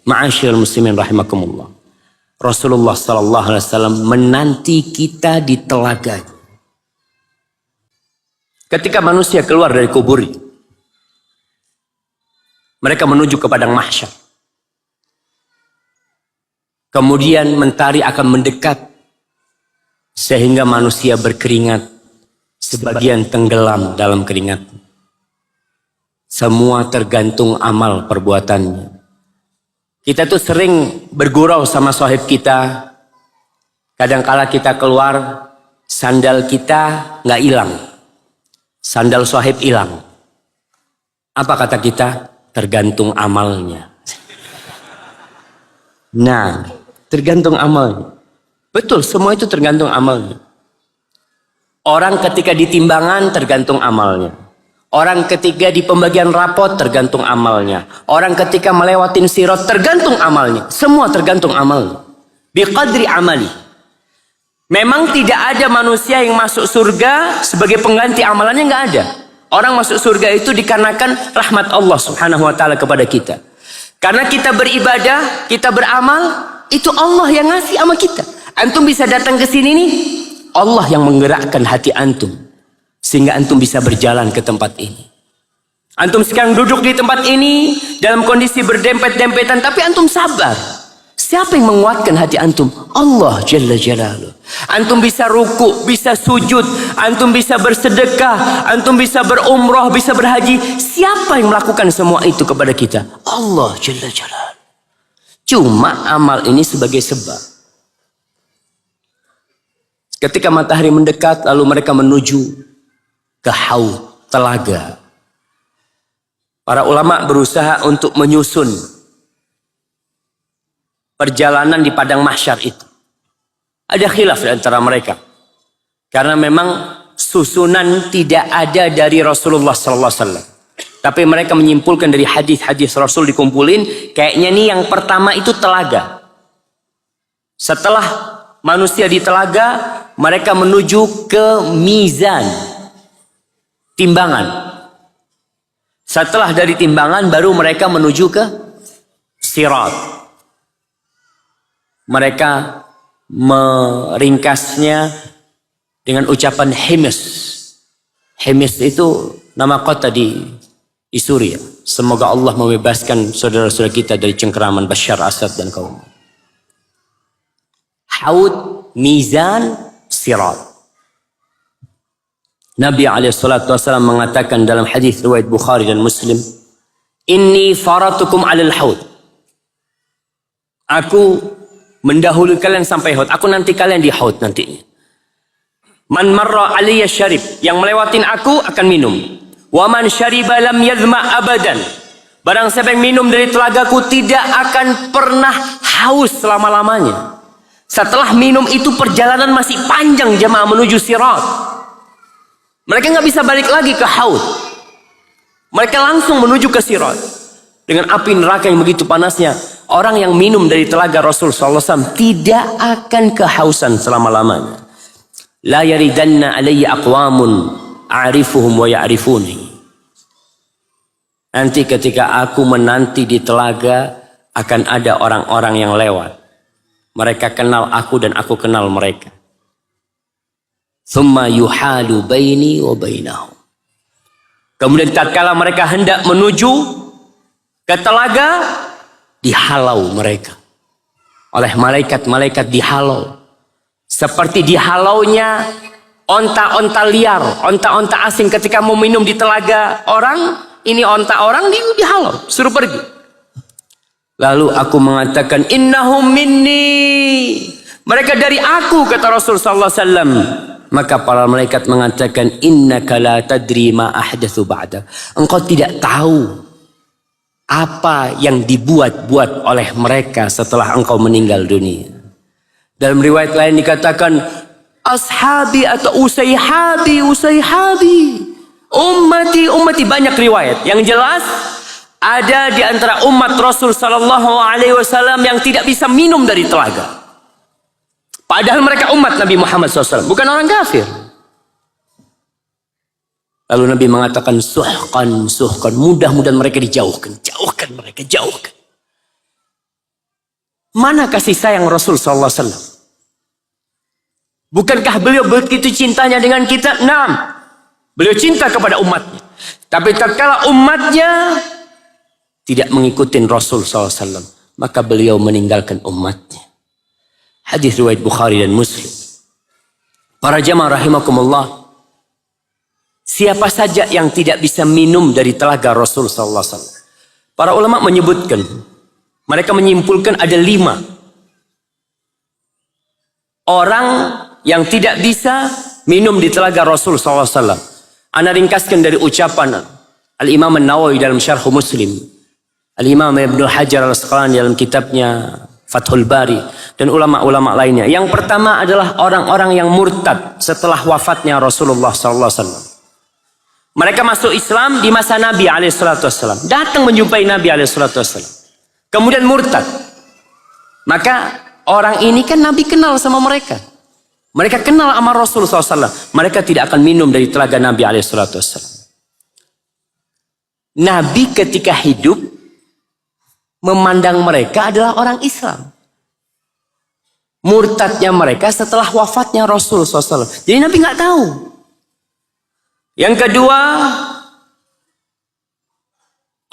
Ma'asyiral muslimin rahimakumullah. Rasulullah sallallahu alaihi wasallam menanti kita di telaga. Ketika manusia keluar dari kubur, mereka menuju ke padang mahsyar. Kemudian mentari akan mendekat sehingga manusia berkeringat, sebagian tenggelam dalam keringat. Semua tergantung amal perbuatannya. Kita tuh sering bergurau sama sahib kita. Kadangkala kita keluar, sandal kita nggak hilang. Sandal sahib hilang. Apa kata kita? Tergantung amalnya. Nah, tergantung amalnya. Betul, semua itu tergantung amalnya. Orang ketika di timbangan tergantung amalnya. Orang ketika di pembagian rapot tergantung amalnya. Orang ketika melewatin sirat tergantung amalnya. Semua tergantung amalnya. Biqadri amali. Memang tidak ada manusia yang masuk surga sebagai pengganti amalannya, nggak ada. Orang masuk surga itu dikarenakan rahmat Allah subhanahu wa ta'ala kepada kita. Karena kita beribadah, kita beramal, itu Allah yang ngasih sama kita. Antum bisa datang ke sini nih, Allah yang menggerakkan hati antum. Sehingga antum bisa berjalan ke tempat ini. Antum sekarang duduk di tempat ini dalam kondisi berdempet-dempetan, tapi antum sabar. Siapa yang menguatkan hati antum? Allah Jalla Jalaluh. Antum bisa ruku, bisa sujud, antum bisa bersedekah, antum bisa berumrah, bisa berhaji. Siapa yang melakukan semua itu kepada kita? Allah Jalla Jalaluh. Cuma amal ini sebagai sebab. Ketika matahari mendekat, lalu mereka menuju ke haud, telaga. Para ulama berusaha untuk menyusun perjalanan di padang mahsyar itu. Ada khilaf di antara mereka. Karena memang susunan tidak ada dari Rasulullah sallallahu alaihi wasallam. Tapi mereka menyimpulkan dari hadis-hadis Rasul dikumpulin, kayaknya nih yang pertama itu telaga. Setelah manusia di telaga, mereka menuju ke mizan, timbangan. Setelah dari timbangan baru mereka menuju ke sirat. Mereka meringkasnya dengan ucapan Hims. Hims itu nama kota di Suriah. Semoga Allah membebaskan saudara-saudara kita dari cengkeraman Bashar Assad dan kaum. Haud, mizan, sirat. Nabi SAW mengatakan dalam hadis riwayat Bukhari dan Muslim, Inni faratukum alal haud. Aku mendahului kalian sampai haud. Aku nanti kalian di haud nantinya. Man marra aliyya syarib. Yang melewatin aku akan minum. Wa man syariba lam yadhma abadan. Barang siapa yang minum dari telagaku tidak akan pernah haus selama-lamanya. Setelah minum itu perjalanan masih panjang jemaah menuju sirat. Mereka nggak bisa balik lagi ke haud. Mereka langsung menuju ke sirat. Dengan api neraka yang begitu panasnya. Orang yang minum dari telaga Rasul SAW tidak akan kehausan selama-lamanya. La yaridanna alayya aqwamun a'rifuhum wa ya'rifuni. Nanti ketika aku menanti di telaga akan ada orang-orang yang lewat. Mereka kenal aku dan aku kenal mereka. Thumma yuhalu baini wa bainahum. Kemudian tatkala mereka hendak menuju ke telaga, dihalau mereka oleh malaikat-malaikat, dihalau seperti dihalaunya onta-onta liar, onta-onta asing ketika mau minum di telaga orang. Ini onta orang dihalau, suruh pergi. Lalu aku mengatakan innahum minni, mereka dari aku, kata Rasul sallallahu alaihi wasallam. Maka para malaikat mengatakan innaka la tadri ma ahdatsu ba'da. Engkau tidak tahu apa yang dibuat-buat oleh mereka setelah engkau meninggal dunia. Dalam riwayat lain dikatakan ashabi atau usayhabi, ummati, banyak riwayat. Yang jelas ada di antara umat Rasul sallallahu alaihi wasallam yang tidak bisa minum dari telaga. Padahal mereka umat Nabi Muhammad SAW, bukan orang kafir. Lalu Nabi mengatakan suhqan, mudah-mudahan mereka dijauhkan, jauhkan mereka, jauhkan. Mana kasih sayang Rasul sallallahu alaihi wasallam? Bukankah beliau begitu cintanya dengan kita? Naam. Beliau cinta kepada umatnya. Tapi tatkala umatnya tidak mengikuti Rasul sallallahu alaihi wasallam, maka beliau meninggalkan umatnya. Hadis riwayat Bukhari dan Muslim. Para jamaah rahimakumullah, siapa saja yang tidak bisa minum dari telaga Rasul sallallahu alaihi wasallam? Para ulama menyebutkan, mereka menyimpulkan ada 5 orang yang tidak bisa minum di telaga Rasul sallallahu alaihi wasallam. Ana ringkaskan dari ucapan Al-Imam An-Nawawi dalam Syarh Muslim, Al-Imam Ibnu Hajar Al-Asqalani dalam kitabnya Fathul Bari, dan ulama-ulama lainnya. Yang pertama adalah orang-orang yang murtad setelah wafatnya Rasulullah sallallahu alaihi wasallam. Mereka masuk Islam di masa Nabi alaihissalam, datang menjumpai Nabi alaihissalam, kemudian murtad. Maka orang ini kan Nabi kenal sama mereka. Mereka kenal sama Rasul SAW. Mereka tidak akan minum dari telaga Nabi alaihissalam. Nabi ketika hidup memandang mereka adalah orang Islam. Murtadnya mereka setelah wafatnya Rasul SAW. Jadi Nabi nggak tahu. Yang kedua,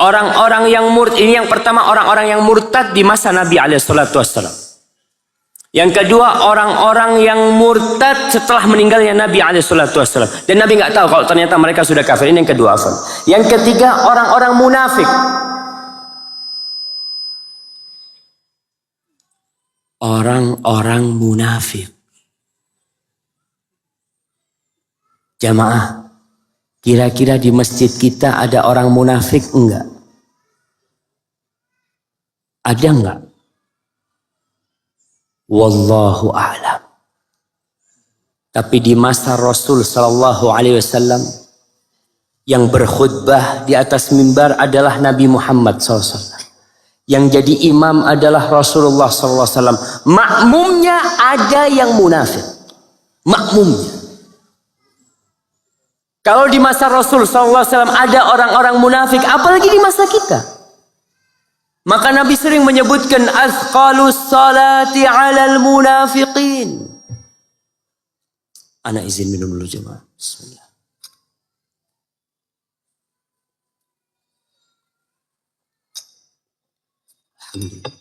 orang-orang yang murtad. Ini yang pertama, orang-orang yang murtad di masa Nabi alaihissalam. Yang kedua, orang-orang yang murtad setelah meninggalnya Nabi alaihissalam. Dan Nabi nggak tahu kalau ternyata mereka sudah kafir. Ini yang kedua. Yang ketiga, orang-orang munafik. Orang-orang munafik. Jamaah, kira-kira di masjid kita ada orang munafik enggak? Ada enggak? Wallahu a'lam. Tapi di masa Rasul sallallahu alaihi wasallam yang berkhutbah di atas mimbar adalah Nabi Muhammad SAW. Yang jadi imam adalah Rasulullah SAW. Makmumnya ada yang munafik. Makmumnya. Kalau di masa Rasul SAW ada orang-orang munafik, apalagi di masa kita. Maka Nabi sering menyebutkan azqalus salati alal munafiqin. Ana izin minum dulu jemaah. Bismillah. Alhamdulillah.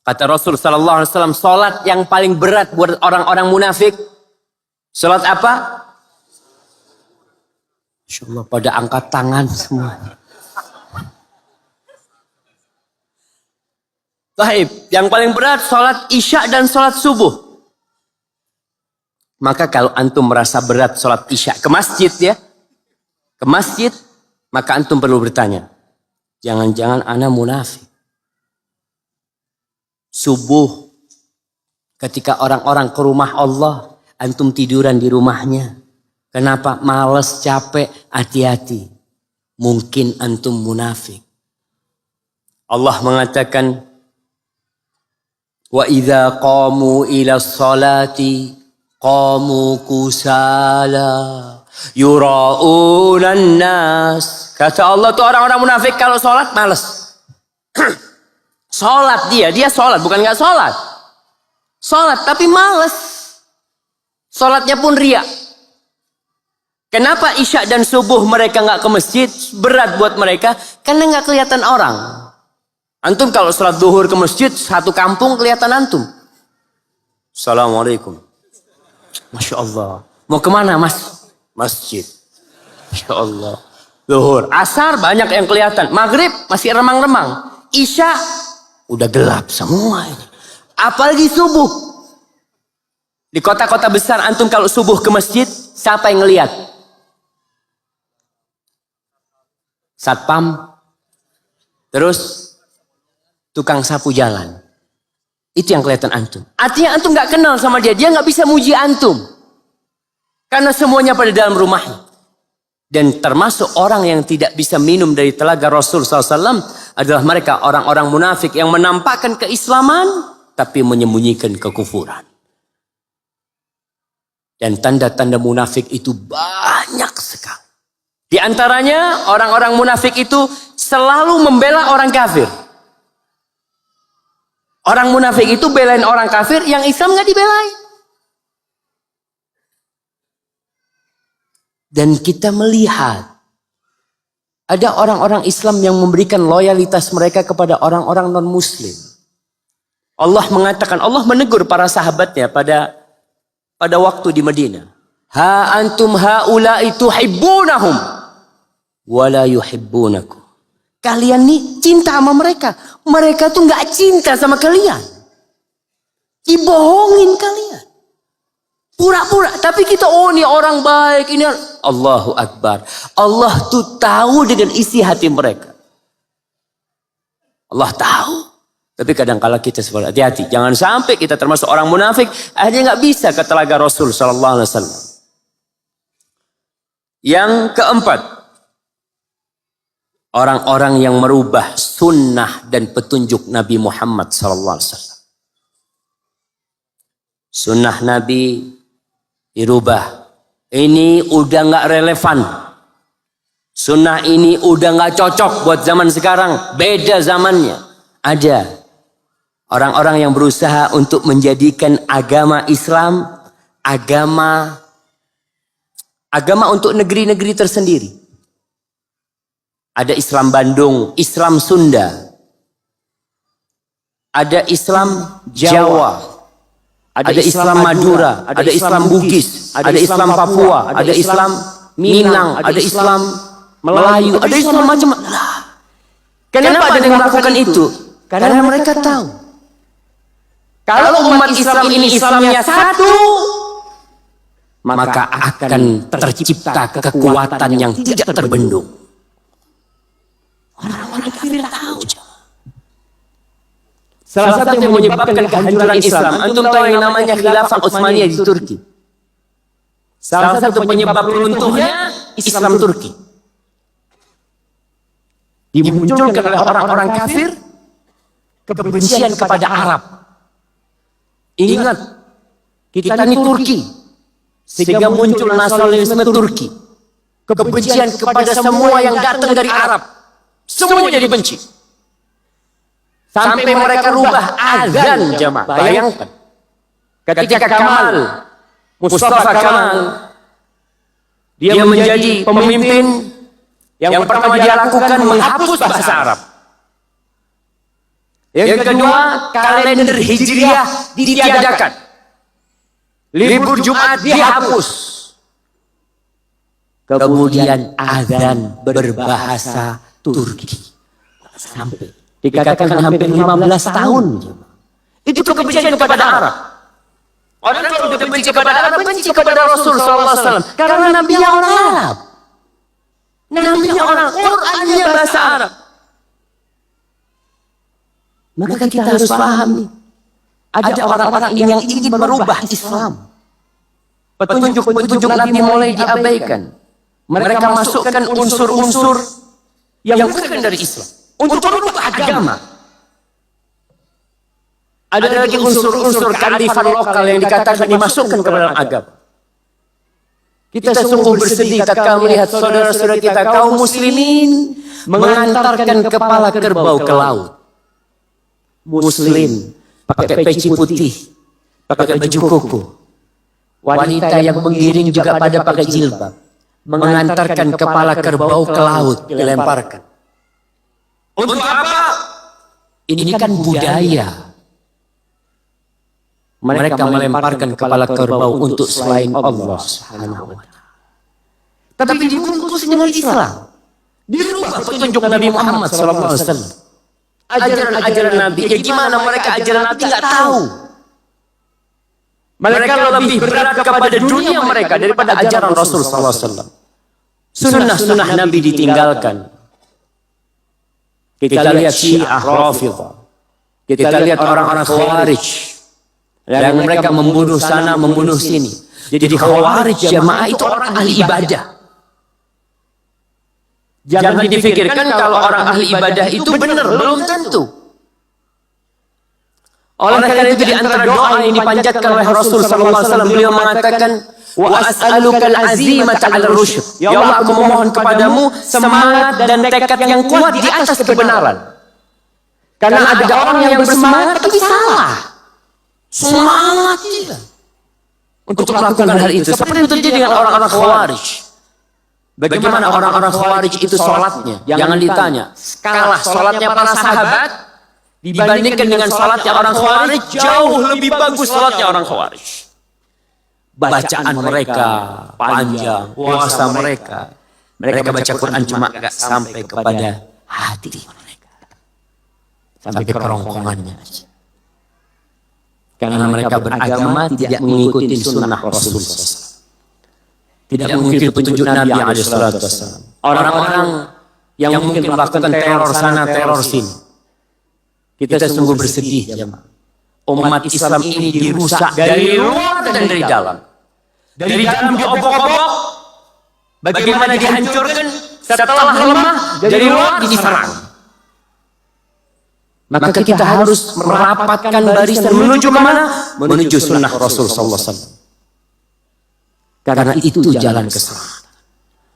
Kata Rasul sallallahu alaihi wasallam, salat yang paling berat buat orang-orang munafik, salat apa? Insyaallah pada angkat tangan semua. Baik, yang paling berat salat Isya dan salat subuh. Maka kalau antum merasa berat salat Isya ke masjid ya, ke masjid, maka antum perlu bertanya, jangan-jangan ana munafik. Subuh, ketika orang-orang ke rumah Allah, antum tiduran di rumahnya. Kenapa? Males, capek, hati-hati. Mungkin antum munafik. Allah mengatakan, wa idza qamu ila sholati qamu kusala yura'unan nas. Kata Allah tuh orang-orang munafik kalau sholat males. Sholat dia sholat, bukan nggak sholat. Sholat tapi males. Sholatnya pun riya. Kenapa Isya dan subuh mereka nggak ke masjid? Berat buat mereka karena nggak kelihatan orang. Antum kalau sholat duhur ke masjid, satu kampung kelihatan antum. Assalamualaikum. Masya Allah. Mau kemana mas? Masjid. Masya Allah. Duhur. Asar banyak yang kelihatan. Maghrib masih remang-remang. Isya udah gelap semua ini. Apalagi subuh. Di kota-kota besar antum kalau subuh ke masjid, siapa yang ngelihat? Satpam. Terus tukang sapu jalan. Itu yang kelihatan antum. Artinya antum gak kenal sama dia. Dia gak bisa muji antum. Karena semuanya pada dalam rumahnya. Dan termasuk orang yang tidak bisa minum dari telaga Rasul SAW adalah mereka orang-orang munafik yang menampakkan keislaman tapi menyembunyikan kekufuran. Dan tanda-tanda munafik itu banyak sekali. Di antaranya orang-orang munafik itu selalu membela orang kafir. Orang munafik itu belain orang kafir, yang Islam nggak dibelain. Dan kita melihat ada orang-orang Islam yang memberikan loyalitas mereka kepada orang-orang non-Muslim. Allah mengatakan, Allah menegur para sahabatnya pada waktu di Madinah. Ha antum haula'i tuhibbunahum wala yuhibbunakum. Kalian nih cinta sama mereka. Mereka tuh nggak cinta sama kalian. Dibohongin kalian. Pura-pura. Tapi kita, oh ini orang baik. Ini Allahu Akbar. Allah tuh tahu dengan isi hati mereka. Allah tahu. Tapi kadang-kala kita seperti hati-hati. Jangan sampai kita termasuk orang munafik. Akhirnya nggak bisa ke telaga Rasul Sallallahu Alaihi Wasallam. Yang keempat. Orang-orang yang merubah sunnah dan petunjuk Nabi Muhammad Sallallahu Alaihi Wasallam. Sunnah Nabi dirubah. Ini udah nggak relevan. Sunnah ini udah nggak cocok buat zaman sekarang. Beda zamannya. Ada orang-orang yang berusaha untuk menjadikan agama Islam agama untuk negeri-negeri tersendiri. Ada Islam Bandung, Islam Sunda, ada Islam Jawa, ada Islam Madura, ada Islam Bugis, ada Islam Papua, ada Islam Minang, ada Islam Melayu, ada Islam macam-macam. Kenapa ada yang melakukan itu? Karena mereka tahu kalau umat Islam ini Islamnya satu, maka akan tercipta kekuatan yang tidak terbendung. Orang-orang kafir tahu. Salah satu yang menyebabkan kehancuran Islam, antum tahu yang namanya Khilafah Utsmaniyah di Turki. Salah satu penyebab runtuhnya Islam Turki. Dimunculkan oleh orang-orang kafir kebencian kepada Arab. Ingat, kita ini Turki. Sehingga muncul nasionalisme Turki. Kebencian kepada semua yang datang dari Arab. Semuanya jadi benci. Sampai mereka rubah azan jamaah. Bayangkan. Ketika Kamal, Mustafa Kamal, dia menjadi pemimpin, yang pertama dia lakukan menghapus bahasa Arab. Yang kedua, kalender Hijriah ditiadakan. Libur Jumat dihapus. Kemudian azan berbahasa Turki. Sampai dikatakan hampir 15 tahun. Itu kebencian kepada Arab. Orang kalau udah benci kepada Arab, benci kepada Rasul SAW. Karena Nabi-nya orang Arab. Nabi-nya orang, Qur'annya bahasa Arab. Maka kita harus paham nih. Ada orang-orang yang ingin merubah Islam. Petunjuk-petunjuk Nabi mulai diabaikan. Mereka masukkan unsur-unsur yang bukan dari Islam untuk merubah agama. Ada lagi unsur-unsur kearifan lokal yang dikatakan dimasukkan ke dalam agama. Kita sungguh bersedih tatkala melihat saudara-saudara kita kaum muslimin mengantarkan kepala kerbau ke laut. Muslim pakai peci putih, pakai baju koko. Wanita yang mengiring juga pada pakai jilbab, mengantarkan kepala kerbau ke laut, dilemparkan. Untuk apa? Ini kan budaya. Mereka melemparkan kepala kerbau untuk selain Allah Subhanahu wa Ta'ala. Tapi dibungkus dengan Islam. Dirubah petunjuk Nabi Muhammad SAW. Ajaran-ajaran Nabi. Ya gimana mereka ajaran Nabi nggak tahu. Mereka lebih berat kepada dunia mereka daripada ajaran Rasul SAW. Sunnah-sunnah Nabi ditinggalkan. Kita lihat Syiah Rafidhah. Kita lihat orang-orang Khawarij. Yang mereka membunuh sana, membunuh sini. Jadi Khawarij jamaah itu orang ahli ibadah. Jangan dipikirkan kalau orang ahli ibadah itu benar, belum tentu. Oleh karena itu di antara doa yang dipanjatkan oleh Rasul sallallahu alaihi wasallam, beliau mengatakan, Wa as'alukal azimata 'ala rusyd. Ya Allah, aku memohon kepadamu semangat dan tekad yang kuat di atas kebenaran. Karena ada orang yang bersemangat tapi salah. Semangat dia untuk melakukan hal itu. Seperti itu terjadi dengan orang-orang Khawarij. Bagaimana orang-orang Khawarij itu sholatnya? Jangan ditanya. Kalah sholatnya para sahabat dibandingkan dengan sholatnya orang Khawarij, jauh lebih bagus sholatnya orang Khawarij. Bacaan mereka panjang, puasa mereka baca Quran cuma gak sampai kepada hati mereka, sampai ke kerongkongannya. Karena mereka beragama tidak mengikuti sunnah Rasulullah, tidak mengikuti petunjuk Nabi SAW. Orang-orang yang mungkin melakukan teror sana teror sini, kita sungguh bersedih. Umat Islam ini dirusak dari luar dan dari dalam. Dari dalam diobok-obok, bagaimana dihancurkan, setelah lemah, dari luar diserang. Maka kita harus merapatkan barisan menuju kemana? Menuju sunnah Rasul SAW. Karena itu jalan keselamatan.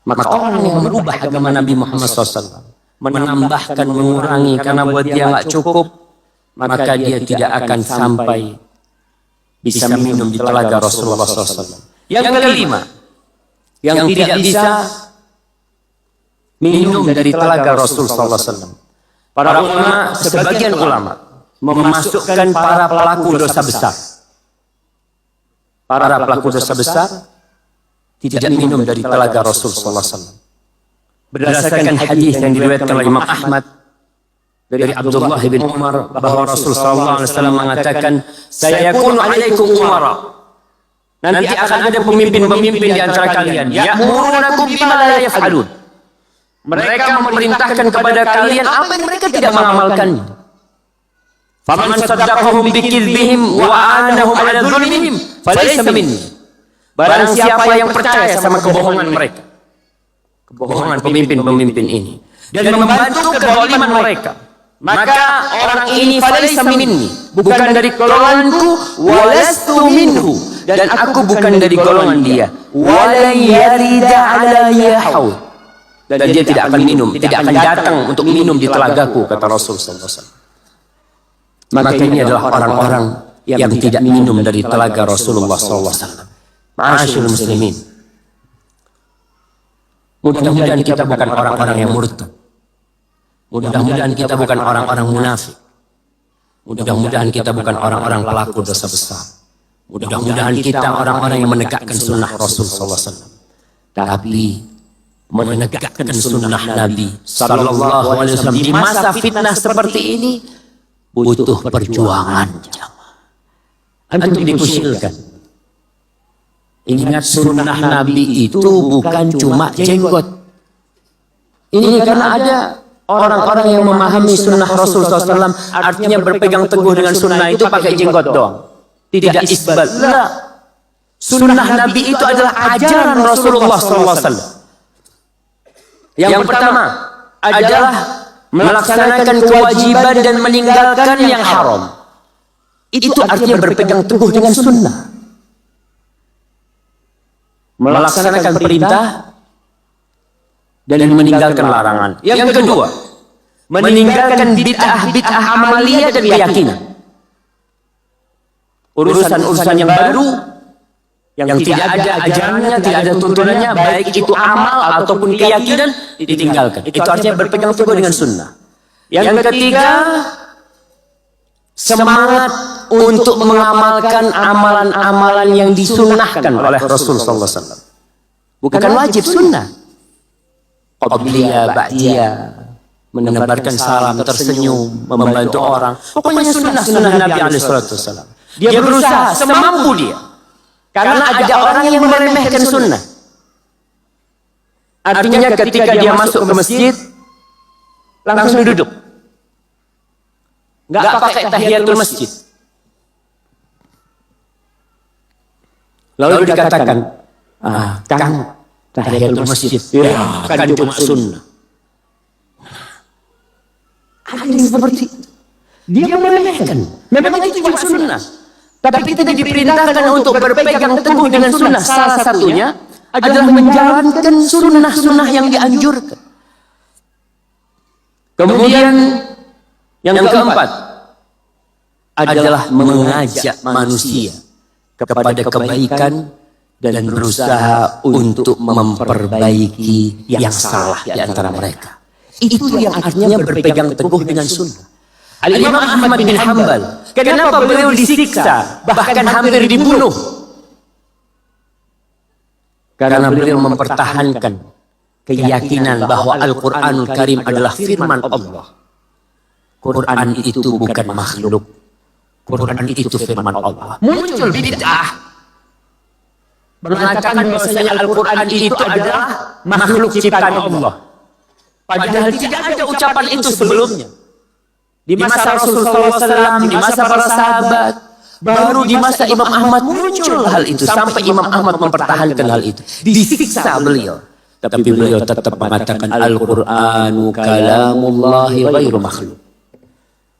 Maka orang yang merubah agama Nabi Muhammad SAW, menambahkan, mengurangi, karena buat dia nggak cukup, maka dia tidak akan sampai bisa minum di telaga Rasulullah SAW. Yang kelima, yang tidak bisa minum dari telaga Rasul SAW. Para ulama, sebagian ulama memasukkan para pelaku dosa besar. Para pelaku dosa besar tidak minum dari telaga Rasul SAW. Berdasarkan hadis yang diriwayatkan oleh Imam Ahmad dari Abdullah bin Umar bahwa Rasul SAW mengatakan, "Sayakunu alaikum umara." Nanti akan ada pemimpin-pemimpin di antara kalian. Ya'murunakum bima la yaf'alun. Mereka memerintahkan kepada kalian apa yang mereka tidak mengamalkannya. Faman saddaqahum bikizbihim wa aanahum ala dzulmihim falaysa minni. Barang siapa yang percaya sama kebohongan mereka, kebohongan pemimpin-pemimpin ini, dan membantu kezaliman mereka, maka orang ini falaysa minni, bukan dari golonganku, walastu minhu, dan aku bukan dari golongan dia. Wala yarida alayya haud, dan dia tidak akan minum, tidak akan datang untuk minum di telagaku, kata Rasul SAW. Maka ini adalah orang-orang yang tidak minum dari telaga Rasulullah SAW. Ma'asyil muslimin, mudah-mudahan kita bukan orang-orang yang murtad. Mudah-mudahan kita bukan orang-orang munafik. Mudah-mudahan kita bukan orang-orang pelaku dosa besar. Mudah-mudahan kita orang-orang yang menegakkan sunnah Rasul SAW. Tapi menegakkan sunnah Nabi Sallallahu Alaihi Wasallam di masa fitnah seperti ini butuh perjuangan. Antum dikucilkan. Ingat, sunnah Nabi itu bukan cuma jenggot. Ini karena ada orang-orang yang memahami sunnah Rasul SAW, artinya berpegang teguh dengan sunnah itu pakai jenggot doang, tidak isbat. Sunnah Nabi itu adalah ajaran Rasulullah SAW. Yang pertama adalah melaksanakan kewajiban dan meninggalkan yang haram. Itu artinya berpegang teguh dengan sunnah. Melaksanakan perintah dan meninggalkan larangan. Yang kedua, meninggalkan bid'ah amaliyah dan keyakinan. Urusan-urusan yang baru, yang tidak ada ajarannya, tidak ada tuntunannya, baik itu amal ataupun keyakinan, ditinggalkan. Itu artinya berpegang teguh dengan sunnah. Yang ketiga, semangat untuk mengamalkan amalan-amalan yang disunnahkan oleh Rasul SAW. Bukan wajib, sunnah. Qabliyah, ba'diyah, menebarkan salam, tersenyum, membantu orang. Pokoknya sunnah Nabi SAW. Dia berusaha semampu dia. Karena ada orang yang meremehkan sunnah. Artinya ketika dia masuk ke masjid, langsung duduk. Nggak pakai tahiyatul masjid. Lalu dikatakan, Kang, tahiyatul masjid, ya, kan cuma sunnah. Ada yang seperti dia meremehkan. Memang itu cuma sunnah. Tapi kita diperintahkan untuk berpegang teguh dengan sunnah. Salah satunya adalah menjalankan sunnah-sunnah yang dianjurkan. Kemudian yang keempat adalah mengajak manusia kepada kebaikan dan berusaha untuk memperbaiki yang salah di antara mereka. Itu yang artinya berpegang teguh dengan sunnah. Al-Imam Ahmad bin Hanbal, kenapa beliau disiksa, bahkan hampir dibunuh? Karena beliau mempertahankan keyakinan bahwa Al-Quranul Karim adalah firman Allah. Quran itu bukan makhluk. Quran itu firman Allah. Muncul bid'ah mengatakan bahwasanya Al-Quran itu adalah makhluk ciptaan Allah. Padahal tidak ada ucapan itu sebelumnya. Di masa Rasulullah SAW, di masa para sahabat, baru di masa Imam Ahmad muncul hal itu. Sampai Imam Ahmad mempertahankan hal itu. Disiksa beliau. Tapi beliau tetap mengatakan Al-Qur'anu kalamullahi ghairu makhluk.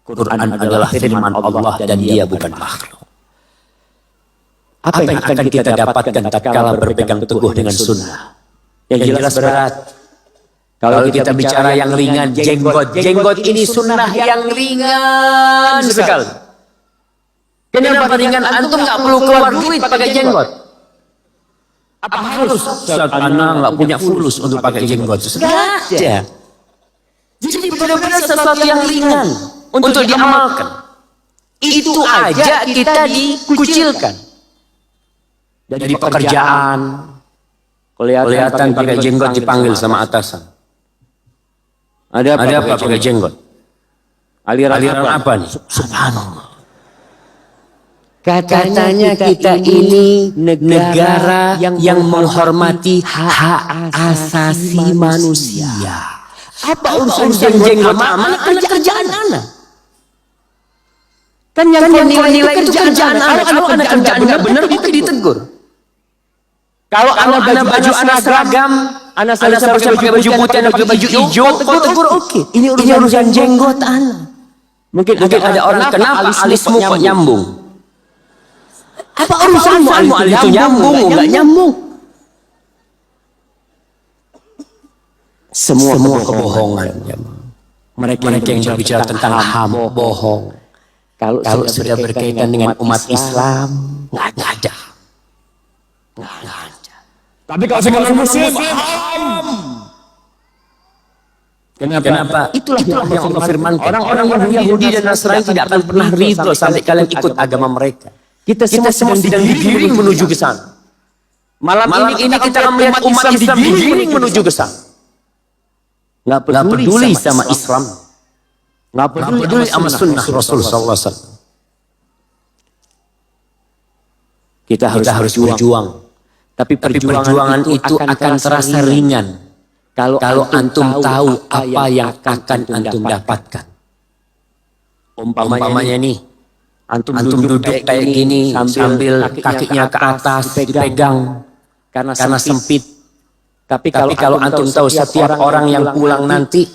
Quran adalah firman Allah dan dia bukan makhluk. Apa yang akan kita dapatkan tatkala berpegang teguh dengan sunnah? Yang jelas berat. Kalau kita bicara yang ringan, jenggot. Jenggot ini sunnah yang ringan sekali. Kenapa ringan? Antum nggak perlu keluar duit pakai jenggot. Apa harus? Karena nggak punya fulus untuk pakai jenggot. Nggak ada. Jadi benar-benar sesuatu yang ringan untuk diamalkan. Itu aja kita dikucilkan. Dari pekerjaan, kelihatan pakai jenggot dipanggil sama atasan. Ada apa pakai jenggot? Aliran apa nih? Subhanallah. Katanya kita ini negara yang menghormati hak asasi manusia. Apa urusan jenggot anak kerjaan anak? Kan yang nilai itu kerjaan anak. Kalau anak kerjaan benar itu ditegur. Kalau anak baju anak seragam, anak seharusnya pakai baju putih, anak pakai baju hijau, tegur oke. Ini urusan jenggot anak. Mungkin ada orang kenapa alismu kok nyambung? Apa urusanmu alis itu nyambung, enggak nyambung? Semua kebohongan. Mereka yang berbicara tentang HAM, bohong. Kalau sudah berkaitan dengan umat Islam, nggak ada. Nggak ada. Tapi kalau dengan Muslim, HAM. Kenapa? Itulah yang Allah firmankan. Orang-orang Yahudi dan Nasrani tidak akan pernah ridho sampai kalian ikut agama mereka. Kita semua sedang digiring menuju ke sana. Malam ini kita akan melihat umat Islam digiring menuju ke sana. Nggak peduli sama Islam. Nggak peduli sama sunnah Rasulullah SAW. Kita harus berjuang. Tapi perjuangan itu akan terasa ringan. Kalau antum tahu apa yang akan antum dapatkan. Umpamanya nih. Antum duduk kayak gini sambil kakinya ke atas dipegang karena sempit. Tapi kalau antum tahu setiap orang yang pulang nanti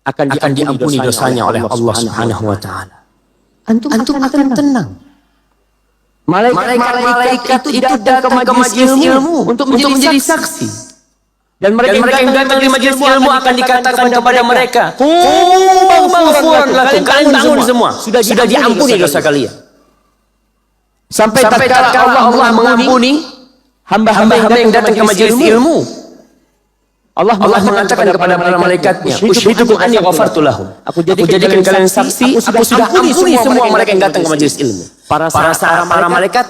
akan diampuni dosanya oleh Allah Subhanahu wa taala. Antum akan tenang. Malaikat itu datang ke majelis ilmu untuk menjadi saksi. Dan mereka yang datang di majelis ilmu akan dikatakan kepada mereka, kalian bangun semua. Sudah diampuni dosa kalian. Sampai tatkala Allah mengampuni hamba-hamba yang datang ke majelis ilmu, Allah mengatakan kepada para malaikatnya, "Ushidukum anni ghafartu lahum." Aku jadikan kalian saksi, aku sudah ampuni semua mereka yang datang ke majelis ilmu. Para malaikat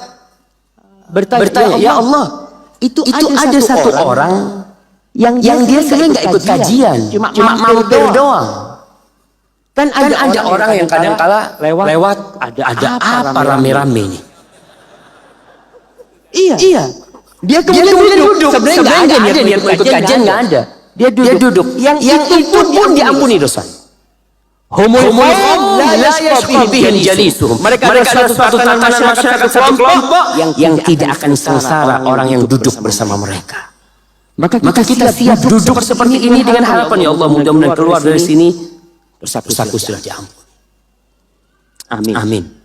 bertanya, "Ya Allah, itu ada satu orang yang dia sebenarnya nggak ikut kajian, cuma mampir doang. Kan ada orang yang kadang-kala lewat, ada apa rame-rame nih?" Iya. Dia kemudian duduk. Sebenarnya nggak ada niat ikut kajian, nggak ada. Dia duduk. Yang itu pun diampuni dosa. Mereka adalah suatu tatanan masyarakat satu kelompok yang tidak akan sengsara orang yang duduk bersama mereka. Maka kita siap duduk seperti ini dengan harapan, ya Allah, mudah-mudahan keluar dari sini dosa-dosa sudah diampuni. Amin.